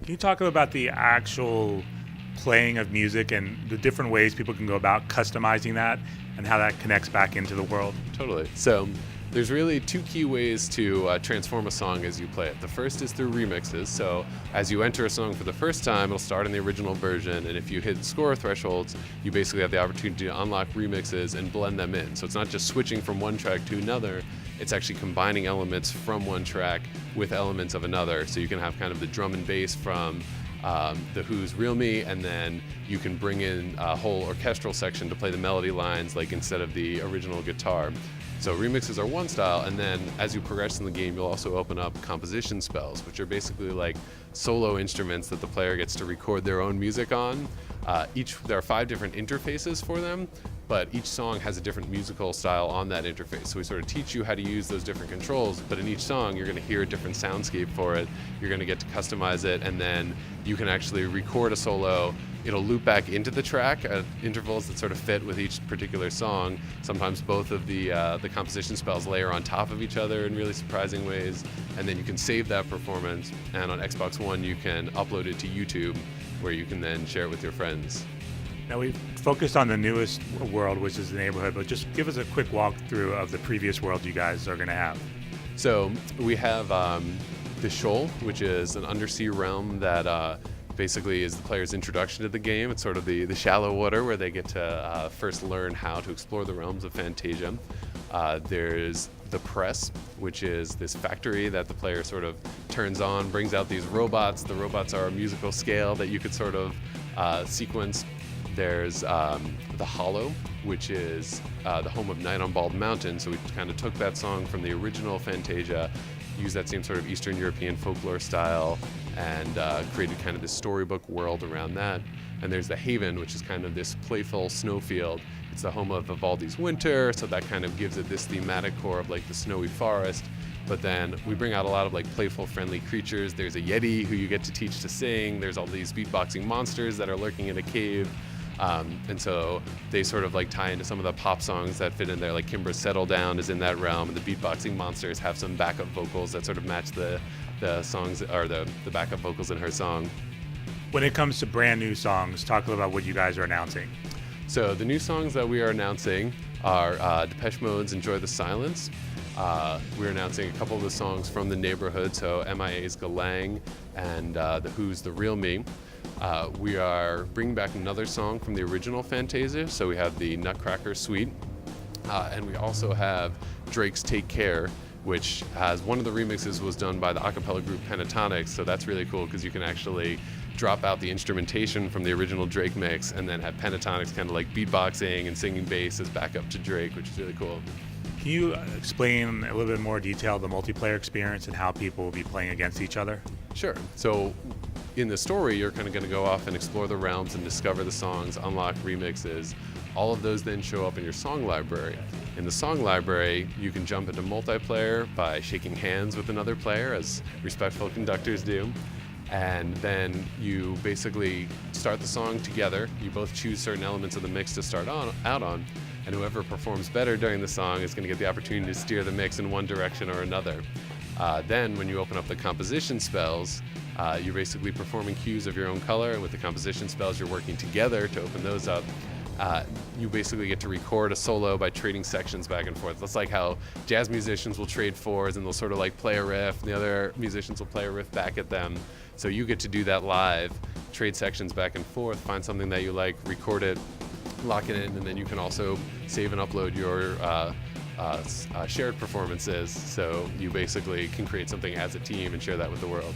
Can you talk about the actual playing of music and the different ways people can go about customizing that and how that connects back into the world? Totally. So there's really two key ways to transform a song as you play it. The first is through remixes. So as you enter a song for the first time, it'll start in the original version, and if you hit score thresholds, you basically have the opportunity to unlock remixes and blend them in. So it's not just switching from one track to another, it's actually combining elements from one track with elements of another. So you can have kind of the drum and bass from the Who's Real Me, and then you can bring in a whole orchestral section to play the melody lines, like instead of the original guitar. So remixes are one style, and then as you progress in the game, you'll also open up composition spells, which are basically like solo instruments that the player gets to record their own music on. There are 5 different interfaces for them, but each song has a different musical style on that interface. So we sort of teach you how to use those different controls, but in each song, you're gonna hear a different soundscape for it. You're gonna get to customize it, and then you can actually record a solo. It'll loop back into the track at intervals that sort of fit with each particular song. Sometimes both of the composition spells layer on top of each other in really surprising ways, and then you can save that performance, and on Xbox One you can upload it to YouTube, where you can then share it with your friends. Now we've focused on the newest world, which is the neighborhood, but just give us a quick walkthrough of the previous world you guys are going to have. So we have the Shoal, which is an undersea realm that basically is the player's introduction to the game. It's sort of the shallow water where they get to first learn how to explore the realms of Fantasia. There's the Press, which is this factory that the player sort of turns on, brings out these robots. The robots are a musical scale that you could sort of sequence. There's the Hollow, which is the home of Night on Bald Mountain. So we kind of took that song from the original Fantasia, used that same sort of Eastern European folklore style, and created kind of this storybook world around that. And there's the Haven, which is kind of this playful snowfield. It's the home of Vivaldi's Winter, so that kind of gives it this thematic core of like the snowy forest. But then we bring out a lot of like playful, friendly creatures. There's a Yeti who you get to teach to sing. There's all these beatboxing monsters that are lurking in a cave. And so they sort of like tie into some of the pop songs that fit in there, like Kimbra's Settle Down is in that realm, and the beatboxing monsters have some backup vocals that sort of match the songs, or the backup vocals in her song. When it comes to brand new songs, talk a little about what you guys are announcing. So the new songs that we are announcing are Depeche Mode's Enjoy the Silence. We're announcing a couple of the songs from the neighborhood, so MIA's Galang and the Who's the Real Me. We are bringing back another song from the original Fantasia, so we have the Nutcracker Suite, and we also have Drake's Take Care, which has one of the remixes was done by the a cappella group Pentatonics, so that's really cool because you can actually drop out the instrumentation from the original Drake mix and then have Pentatonics kind of like beatboxing and singing bass as backup to Drake, which is really cool. Can you explain a little bit more detail the multiplayer experience and how people will be playing against each other? Sure. So in the story, you're kind of going to go off and explore the realms and discover the songs, unlock remixes. All of those then show up in your song library. In the song library, you can jump into multiplayer by shaking hands with another player, as respectful conductors do. And then you basically start the song together. You both choose certain elements of the mix to start out on, and whoever performs better during the song is going to get the opportunity to steer the mix in one direction or another. Then when you open up the composition spells, you're basically performing cues of your own color, and with the composition spells, you're working together to open those up. You basically get to record a solo by trading sections back and forth. That's like how jazz musicians will trade fours and they'll sort of like play a riff, and the other musicians will play a riff back at them. So you get to do that live, trade sections back and forth, find something that you like, record it, lock it in, and then you can also save and upload your shared performances. So you basically can create something as a team and share that with the world.